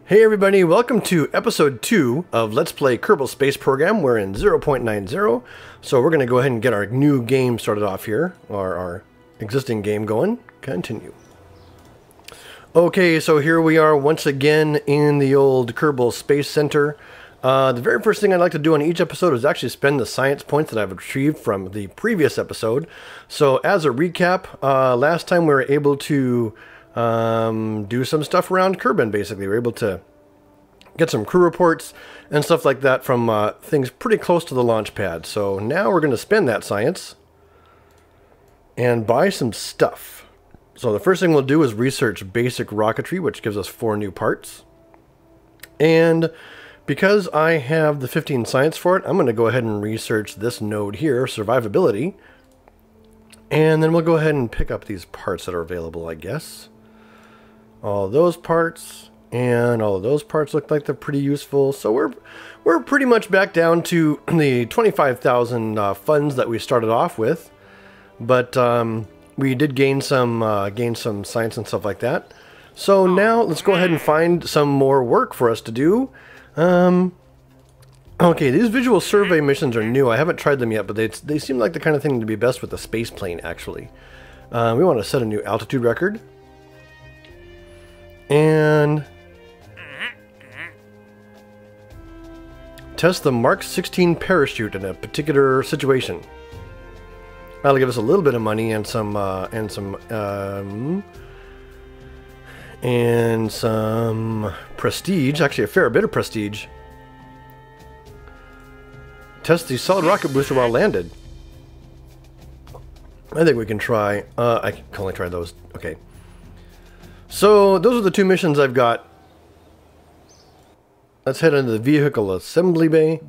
Hey everybody, welcome to episode 2 of Let's Play Kerbal Space Program. We're in 0.90, so we're going to go ahead and get our new game started off here, or our existing game going. Continue. Okay, so here we are once again in the old Kerbal Space Center. The very first thing I'd like to do on each episode is actually spend the science points that I've retrieved from the previous episode. So as a recap, last time we were able to do some stuff around Kerbin, basically. We're able to get some crew reports and stuff like that from things pretty close to the launch pad. So now we're going to spend that science and buy some stuff. So the first thing we'll do is research basic rocketry, which gives us 4 new parts. And because I have the 15 science for it, I'm going to go ahead and research this node here, survivability. And then we'll go ahead and pick up these parts that are available, I guess. All those parts and all of those parts look like they're pretty useful. So we're pretty much back down to the 25,000 funds that we started off with, but we did gain some science and stuff like that. So now let's go ahead and find some more work for us to do. Okay, these visual survey missions are new. I haven't tried them yet, but they seem like the kind of thing to be best with a space plane. Actually, we want to set a new altitude record. And test the Mark 16 parachute in a particular situation. That'll give us a little bit of money and some prestige. Actually, a fair bit of prestige. Test the solid rocket booster while landed. I think we can try. I can only try those. Okay. So, those are the 2 missions I've got. Let's head into the vehicle assembly bay.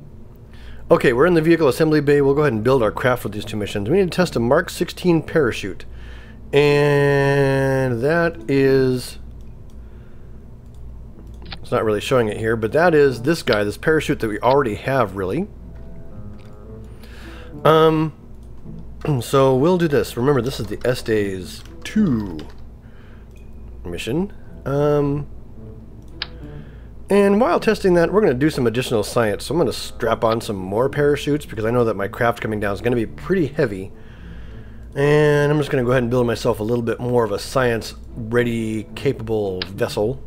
Okay, we're in the vehicle assembly bay. We'll go ahead and build our craft with these 2 missions. We need to test a Mark 16 parachute. And that is... it's not really showing it here, but that is this guy, this parachute that we already have, really. So, we'll do this. Remember, this is the S-Days 2 mission. And while testing that, we're going to do some additional science. So I'm going to strap on some more parachutes because I know that my craft coming down is going to be pretty heavy. And I'm just going to go ahead and build myself a little bit more of a science-ready, capable vessel.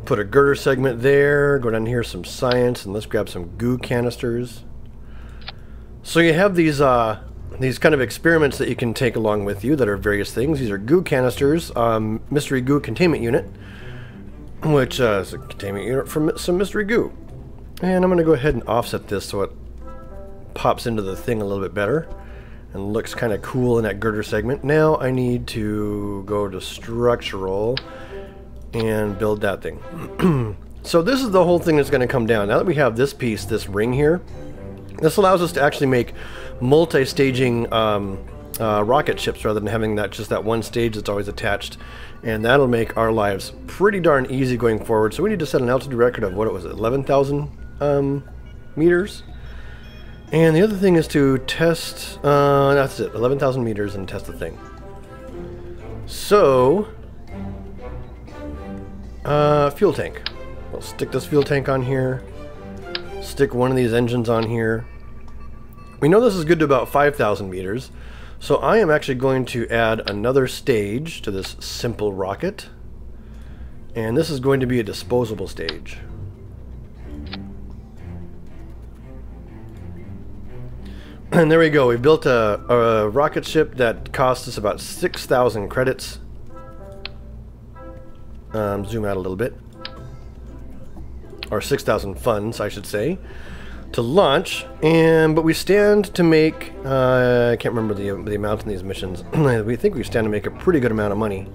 Put a girder segment there. Go down here, some science, and let's grab some goo canisters. So you have these kind of experiments that you can take along with you that are various things. These are goo canisters, mystery goo containment unit, which is a containment unit for some mystery goo. And I'm going to go ahead and offset this so it pops into the thing a little bit better and looks kind of cool in that girder segment. Now I need to go to structural and build that thing. So this is the whole thing that's going to come down. Now that we have this piece, this ring here, this allows us to actually make multi-staging rocket ships rather than having just that one stage that's always attached, and that'll make our lives pretty darn easy going forward. So we need to set an altitude record of, what was it, 11,000 meters. And the other thing is to test, that's it, 11,000 meters, and test the thing. So, fuel tank. We'll stick this fuel tank on here. Stick one of these engines on here. We know this is good to about 5,000 meters, so I am actually going to add another stage to this simple rocket, and this is going to be a disposable stage. And there we go. We built a rocket ship that cost us about 6,000 credits. Zoom out a little bit. Or 6,000 funds, I should say, to launch. But we stand to make, I can't remember the amount in these missions. We think we stand to make a pretty good amount of money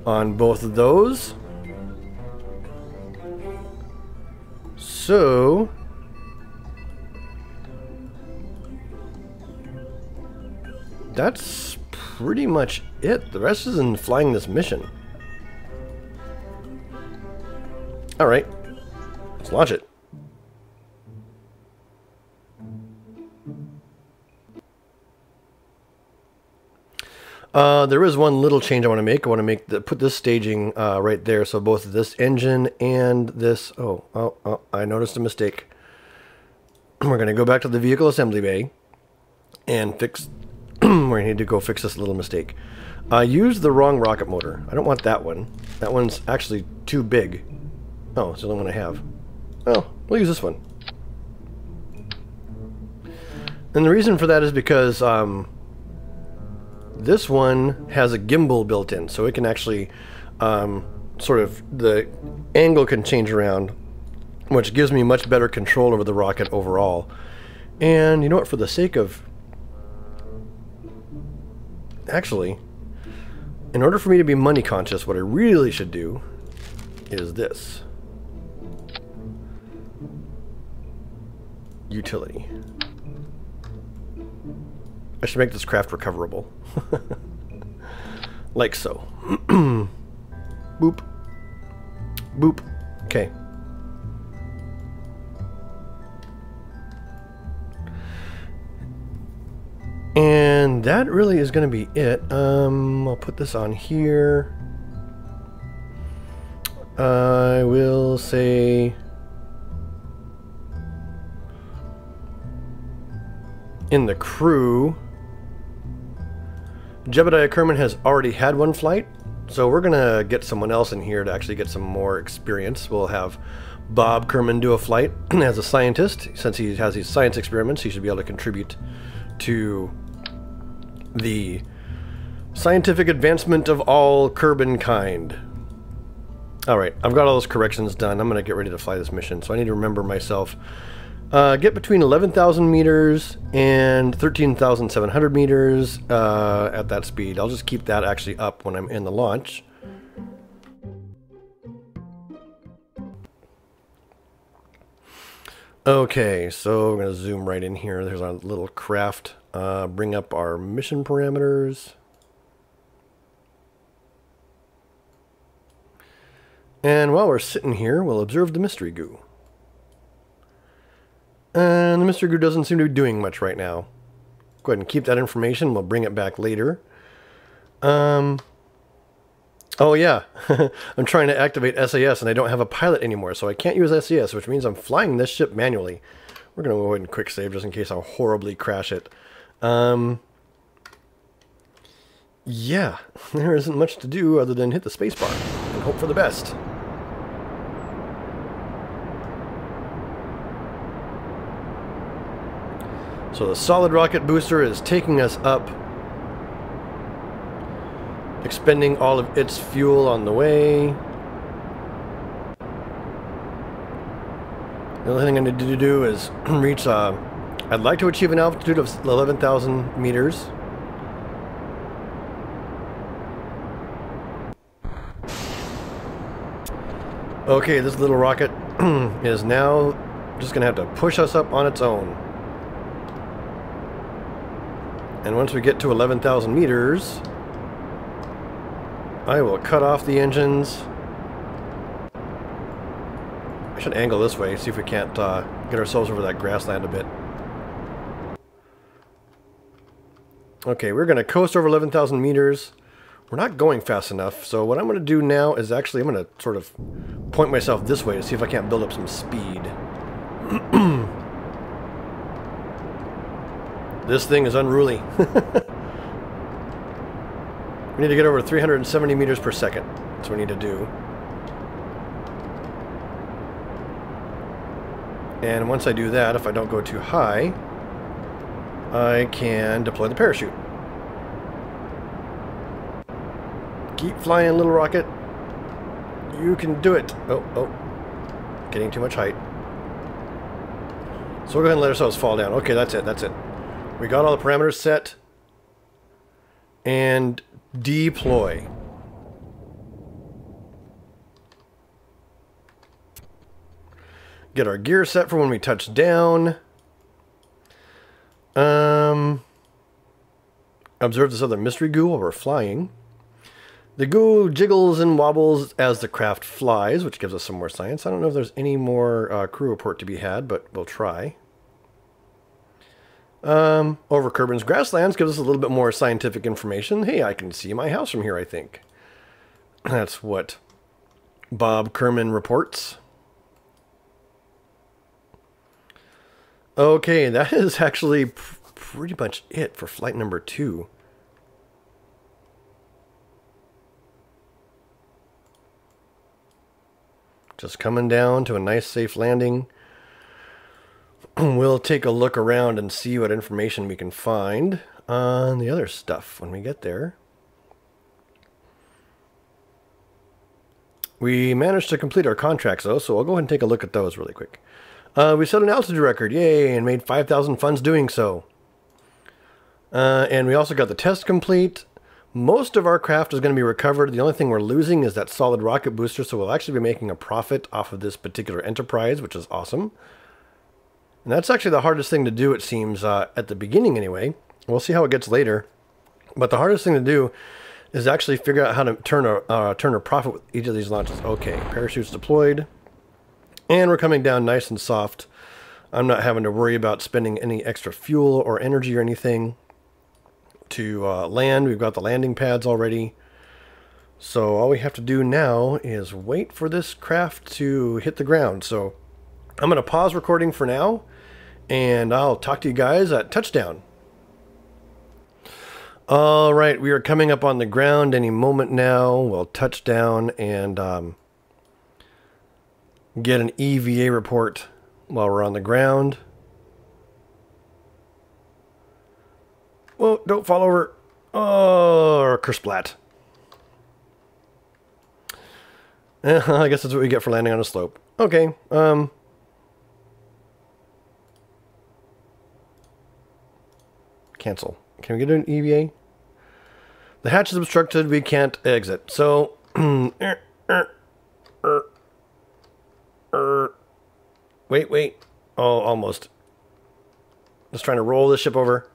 on both of those. So that's pretty much it. The rest is in flying this mission. Alright. Let's launch it. There is one little change I want to make. I want to put this staging right there, so both this engine and this... Oh, I noticed a mistake. We're going to go back to the vehicle assembly bay and fix... We're going to need to go fix this little mistake. I used the wrong rocket motor. I don't want that one. That one's actually too big. Oh, it's the only one I have. Oh, we'll use this one. And the reason for that is because this one has a gimbal built in, so it can actually sort of, the angle can change around, which gives me much better control over the rocket overall. And you know what, for the sake of... Actually, in order for me to be money conscious, what I really should do is this. Utility. I should make this craft recoverable. Like so. Boop. Boop. Okay. And that really is going to be it. I'll put this on here. I will say... in the crew, Jebediah Kerman has already had one flight, so we're gonna get someone else in here to actually get some more experience. We'll have Bob Kerman do a flight as a scientist. Since he has these science experiments, he should be able to contribute to the scientific advancement of all Kerbal kind. Alright, I've got all those corrections done. I'm gonna get ready to fly this mission, so I need to remember myself. Get between 11,000 meters and 13,700 meters at that speed. I'll just keep that actually up when I'm in the launch. Okay, so I'm going to zoom right in here. There's our little craft. Bring up our mission parameters. And while we're sitting here, we'll observe the mystery goo. And the Mr. Goo doesn't seem to be doing much right now. Go ahead and keep that information. We'll bring it back later. Oh yeah, I'm trying to activate SAS and I don't have a pilot anymore, so I can't use SAS, which means I'm flying this ship manually. We're going to go ahead and quick save just in case I horribly crash it. Yeah, there isn't much to do other than hit the spacebar and hope for the best. So the solid rocket booster is taking us up, expending all of its fuel on the way. The only thing I need to do is reach, I'd like to achieve an altitude of 11,000 meters. Okay, this little rocket is now just going to have to push us up on its own. And once we get to 11,000 meters, I will cut off the engines. I should angle this way, see if we can't get ourselves over that grassland a bit. Okay, we're going to coast over 11,000 meters. We're not going fast enough, so what I'm going to do now is actually I'm going to sort of point myself this way to see if I can't build up some speed. This thing is unruly. We need to get over 370 meters per second. That's what we need to do. And once I do that, if I don't go too high, I can deploy the parachute. Keep flying, little rocket. You can do it. Oh. Getting too much height. So we'll go ahead and let ourselves fall down. Okay, that's it. We got all the parameters set. And deploy. Get our gear set for when we touch down. Observe this other mystery goo while we're flying. The goo jiggles and wobbles as the craft flies, which gives us some more science. I don't know if there's any more crew report to be had, but we'll try. Over Kerbin's grasslands gives us a little bit more scientific information. Hey, I can see my house from here, I think. That's what Bob Kerman reports. Okay, that is actually pretty much it for flight number 2. Just coming down to a nice safe landing. We'll take a look around and see what information we can find on the other stuff when we get there. We managed to complete our contracts though, so I'll go ahead and take a look at those really quick. We set an altitude record, yay, and made 5,000 funds doing so. And we also got the test complete. Most of our craft is going to be recovered. The only thing we're losing is that solid rocket booster, so we'll actually be making a profit off of this particular enterprise, which is awesome. And that's actually the hardest thing to do, it seems, at the beginning anyway. We'll see how it gets later. But the hardest thing to do is actually figure out how to turn a profit with each of these launches. Okay, parachutes deployed. And we're coming down nice and soft. I'm not having to worry about spending any extra fuel or energy or anything to land. We've got the landing pads already. So all we have to do now is wait for this craft to hit the ground. So I'm going to pause recording for now, and I'll talk to you guys at touchdown. All right, we are coming up on the ground any moment now. We'll touch down and get an EVA report while we're on the ground. Whoa, don't fall over. Oh, kersplat. I guess that's what we get for landing on a slope. Okay, cancel. Can we get an EVA? The hatch is obstructed. We can't exit. So, wait. Oh, almost. Just trying to roll this ship over.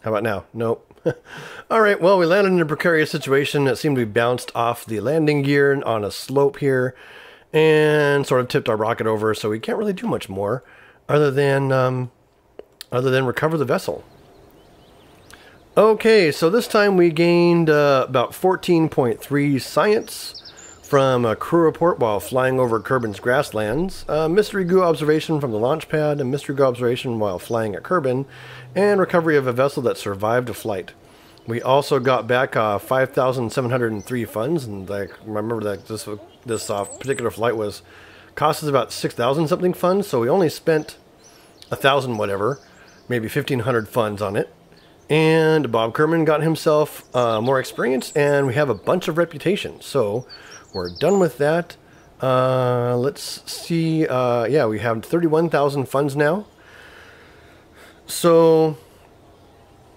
How about now? Nope. All right, well, we landed in a precarious situation. It seemed to be bounced off the landing gear on a slope here and sort of tipped our rocket over, so we can't really do much more other than recover the vessel. Okay, so this time we gained about 14.3 science from a crew report while flying over Kerbin's grasslands, mystery goo observation from the launch pad, a mystery goo observation while flying at Kerbin, and recovery of a vessel that survived a flight. We also got back 5,703 funds, and I remember that this particular flight cost us about 6,000 something funds, so we only spent 1,000 whatever, maybe 1,500 funds on it. And Bob Kerman got himself more experience, and we have a bunch of reputation. So we're done with that. Let's see. Yeah, we have 31,000 funds now. So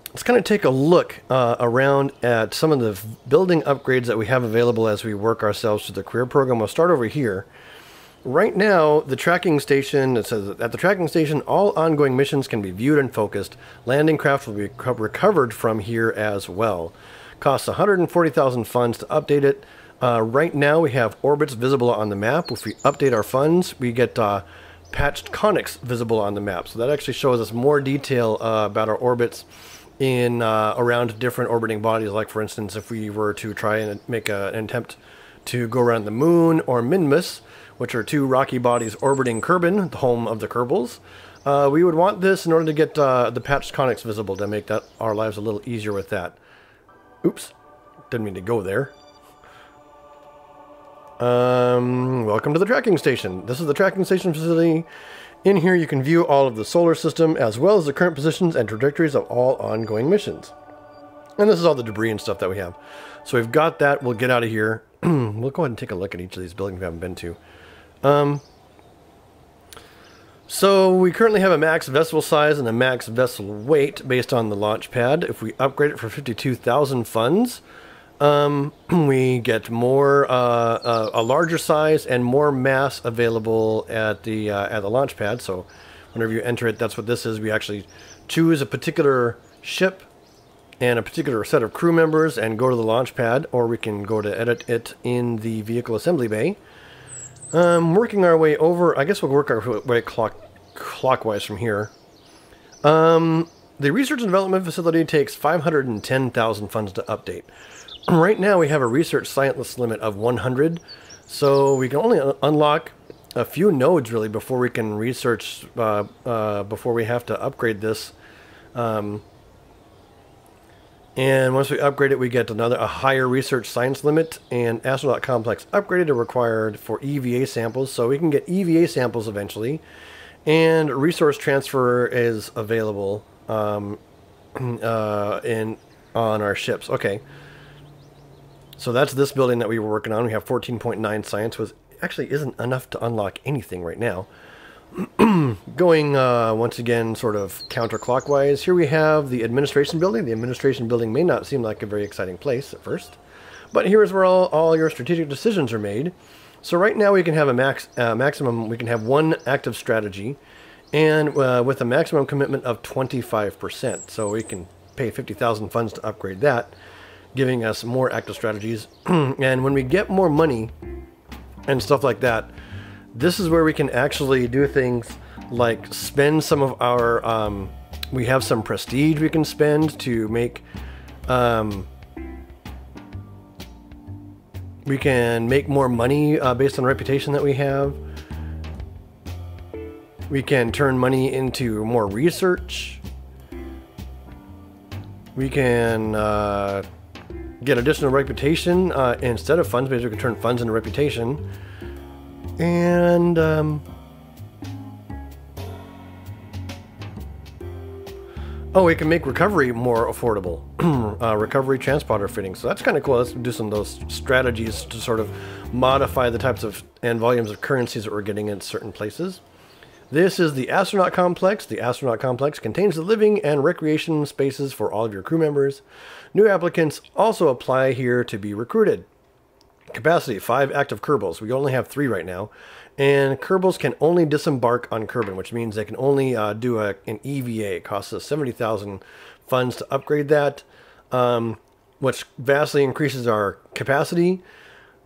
let's kind of take a look around at some of the building upgrades that we have available as we work ourselves through the career program. We'll start over here. Right now, the tracking station, it says at the tracking station, all ongoing missions can be viewed and focused. Landing craft will be recovered from here as well. Costs 140,000 funds to update it. Right now, we have orbits visible on the map. If we update our funds, we get patched conics visible on the map. So that actually shows us more detail about our orbits in around different orbiting bodies. Like, for instance, if we were to try and make an attempt to go around the moon or Minmus, which are two rocky bodies orbiting Kerbin, the home of the Kerbals. We would want this in order to get the patched conics visible to make our lives a little easier with that. Oops, didn't mean to go there. Welcome to the tracking station. This is the tracking station facility. In here you can view all of the solar system as well as the current positions and trajectories of all ongoing missions. And this is all the debris and stuff that we have. So we've got that. We'll get out of here. We'll go ahead and take a look at each of these buildings we haven't been to. So we currently have a max vessel size and a max vessel weight based on the launch pad. If we upgrade it for 52,000 funds, we get more a larger size and more mass available at the launch pad. So whenever you enter it, that's what this is. We actually choose a particular ship and a particular set of crew members and go to the launch pad, or we can go to edit it in the vehicle assembly bay. Working our way over, I guess we'll work our way clockwise from here. The research and development facility takes 510,000 funds to update. Right now we have a research science limit of 100, so we can only unlock a few nodes really before we can research, before we have to upgrade this. And once we upgrade it, we get a higher research science limit, and astronaut complex upgraded are required for EVA samples, so we can get EVA samples eventually, and resource transfer is available on our ships. Okay, so that's this building that we were working on. We have 14.9 science, which actually isn't enough to unlock anything right now. Going once again sort of counterclockwise, here we have the administration building. The administration building may not seem like a very exciting place at first, but here is where all your strategic decisions are made. So right now we can have a maximum, we can have one active strategy, and with a maximum commitment of 25%. So we can pay 50,000 funds to upgrade that, giving us more active strategies. And when we get more money and stuff like that, this is where we can actually do things like spend some of our, we have some prestige we can spend to make, we can make more money based on the reputation that we have. We can turn money into more research. We can get additional reputation instead of funds, because we can turn funds into reputation. And oh, we can make recovery more affordable. Recovery transponder fitting. So that's kind of cool. Let's do some of those strategies to sort of modify the types of and volumes of currencies that we're getting in certain places. This is the astronaut complex. The astronaut complex contains the living and recreation spaces for all of your crew members. New applicants also apply here to be recruited. Capacity, 5 active Kerbals. We only have 3 right now. And Kerbals can only disembark on Kerbin, which means they can only do an EVA. It costs us 70,000 funds to upgrade that, which vastly increases our capacity.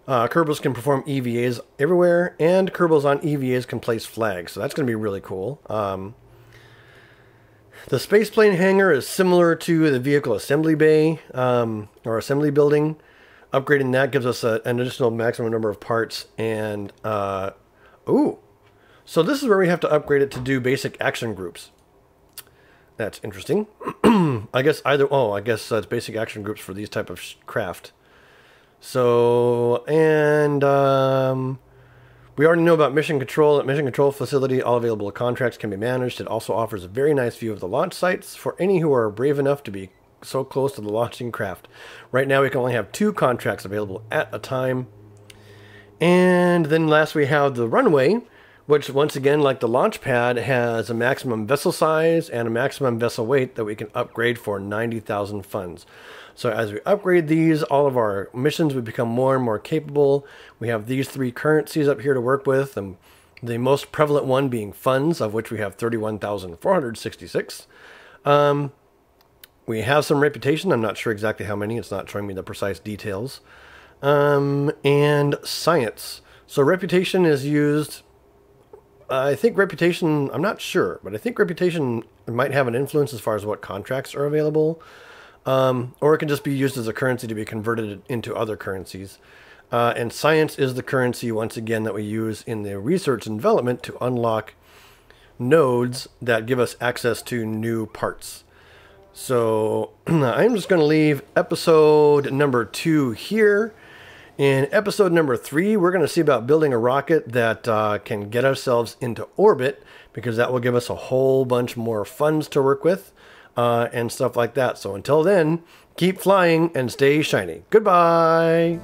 Kerbals can perform EVAs everywhere, and Kerbals on EVAs can place flags. So that's going to be really cool. The spaceplane hangar is similar to the vehicle assembly bay, or assembly building. Upgrading that gives us an additional maximum number of parts. And, ooh. So this is where we have to upgrade it to do basic action groups. That's interesting. I guess it's basic action groups for these type of craft. So, and we already know about mission control. At mission control facility, all available contracts can be managed. It also offers a very nice view of the launch sites for any who are brave enough to be so close to the launching craft. Right now we can only have 2 contracts available at a time. And then last we have the runway, which once again, like the launch pad, has a maximum vessel size and a maximum vessel weight that we can upgrade for 90,000 funds. So as we upgrade these, all of our missions would become more and more capable. We have these 3 currencies up here to work with, and the most prevalent one being funds, of which we have 31,466. We have some reputation. I'm not sure exactly how many. It's not showing me the precise details. And science. So reputation is used. I think reputation, I'm not sure, but I think reputation might have an influence as far as what contracts are available. Or it can just be used as a currency to be converted into other currencies. And science is the currency, once again, that we use in the research and development to unlock nodes that give us access to new parts. So I'm just going to leave episode number 2 here. In episode number 3, we're going to see about building a rocket that can get ourselves into orbit, because that will give us a whole bunch more funds to work with and stuff like that. So until then, keep flying and stay shiny. Goodbye.